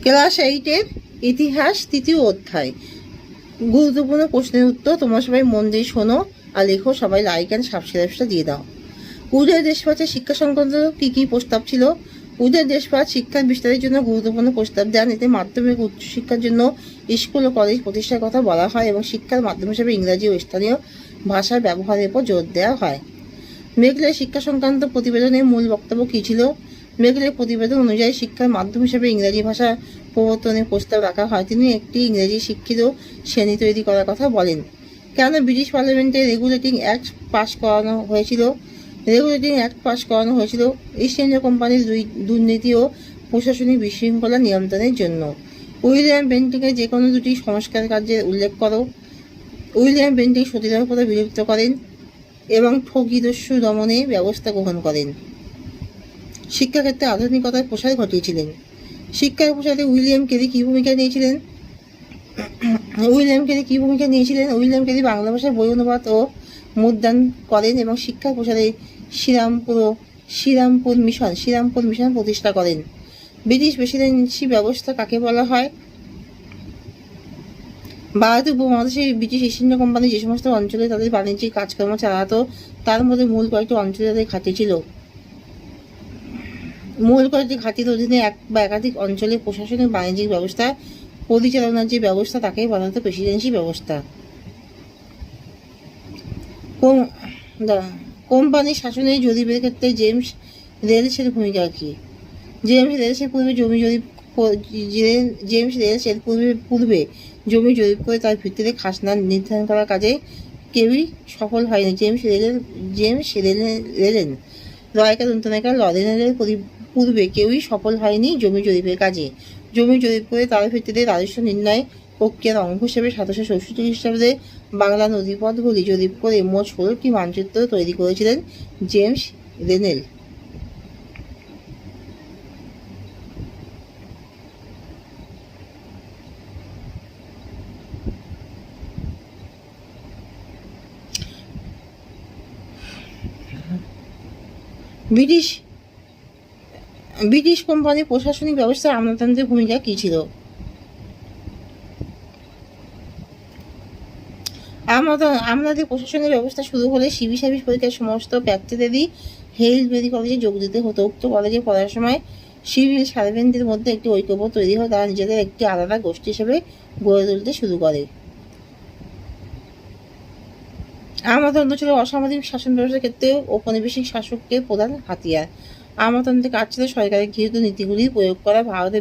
Class 8-এর ইতিহাস 3য় অধ্যায়। গুরুত্বপূর্ণ প্রশ্নের উত্তর তোমরা সবাই মন দিয়ে শোনো আর লেখো। সবাই লাইক অ্যান্ড সাবস্ক্রাইবটা দিয়ে দাও। উদয় দেশপালের শিক্ষা সংক্রান্ত কী কী প্রস্তাব ছিল? উদয় দেশপাল শিক্ষার বিস্তারের জন্য গুরুত্বপূর্ণ প্রস্তাব দেন। এতে মাধ্যমিক উচ্চশিক্ষার জন্য স্কুল ও কলেজ প্রতিষ্ঠার কথা বলা হয় এবং শিক্ষার মাধ্যম হিসেবে ইংরাজি ও স্থানীয় ভাষার ব্যবহারের উপর জোর দেওয়া হয়। মেঘলের শিক্ষা সংক্রান্ত প্রতিবেদনের মূল বক্তব্য কী ছিল? মেঘলের প্রতিবেদন অনুযায়ী শিক্ষার মাধ্যম হিসেবে ইংরেজি ভাষা প্রবর্তনের প্রস্তাব রাখা হয়। তিনি একটি ইংরেজি শিক্ষিত শ্রেণী তৈরি করার কথা বলেন। কেন ব্রিটিশ পার্লামেন্টে রেগুলেটিং অ্যাক্ট পাস করানো হয়েছিল? রেগুলেটিং অ্যাক্ট পাস করানো হয়েছিল ইস্ট ইন্ডিয়া কোম্পানির দুর্নীতি ও প্রশাসনিক বিশৃঙ্খলা নিয়ন্ত্রণের জন্য। উইলিয়াম বেন্টিংয়ের যে কোনো দুটি সংস্কার কার্যের উল্লেখ করো। উইলিয়াম বেন্টিং সতীদাহ প্রথা বিলুপ্ত করেন এবং ঠগীদস্যু দমনে ব্যবস্থা গ্রহণ করেন। শিক্ষাক্ষেত্রে আধুনিকতার প্রসার ঘটিয়েছিলেন। শিক্ষার প্রসারে উইলিয়াম কেরি কী ভূমিকা নিয়েছিলেন? উইলিয়াম কেরি বাংলা ভাষায় বই অনুবাদ ও মুদ্রণ করেন এবং শিক্ষার প্রসারে শ্রীরামপুর মিশন প্রতিষ্ঠা করেন। ব্রিটিশ প্রেসিডেন্সি ব্যবস্থা কাকে বলা হয়? ভারত উপমহাদেশে ব্রিটিশ ইস্ট ইন্ডিয়া কোম্পানি যে সমস্ত অঞ্চলে তাদের বাণিজ্যিক কাজকর্ম চালাতো তার মধ্যে মূল কয়েকটি অঞ্চলে তাদের ঘাঁটি ছিল। মূল কয়েকটি ঘাঁটির অধীনে এক বা একাধিক অঞ্চলে প্রশাসনিক বাণিজ্যিক ব্যবস্থা পরিচালনার যে ব্যবস্থা তাকে বলা হতো প্রেসিডেন্সি ব্যবস্থা। কোম্পানির শাসনের জরিপের ক্ষেত্রে জেমস রেলসের ভূমিকা কী? জেমস রেলসের পূর্বে জমি জরিপ করে তার ভিত্তিতে খাজনা নির্ধারণ করার কাজে কেউই সফল হয়নি। রয়কার লরেনের পূর্বে কেউই সফল হয়নি জমি জরিপের কাজে। জমি জরিপ করে তার ভিত্তিতে রাজস্ব নির্ণয় প্রক্রিয়ার অঙ্গ হিসেবে 1764 খ্রিস্টাব্দে বাংলা নদীপথগুলি জরিপ করে মোট 16টি মানচিত্র তৈরি করেছিলেন জেমস রেনেল। ব্রিটিশ কোম্পানির প্রশাসনিক ব্যবস্থায় আমলাতন্ত্রের ভূমিকা কী ছিল? আমলাদের প্রশাসনিক ব্যবস্থা শুরু হলে সিভিল সার্ভিস পরীক্ষার সমস্ত প্রার্থীদেরই হেলসবেরি কলেজে যোগ দিতে হতো। উক্ত কলেজে পড়ার সময় সিভিল সার্ভেন্টদের মধ্যে একটি ঐক্যবোধ তৈরি হয়। তারা নিজেদের একটি আলাদা গোষ্ঠী হিসেবে গড়ে তুলতে শুরু করে। আমলাতন্ত্র ছিল অসামরিক শাসন ব্যবস্থার ক্ষেত্রে ঔপনিবেশিক শাসককে প্রধান হাতিয়ার। আমলাতন্ত্রের কাজ ছিল সরকারের গৃহীত নীতিগুলি প্রয়োগ করা। ভারতের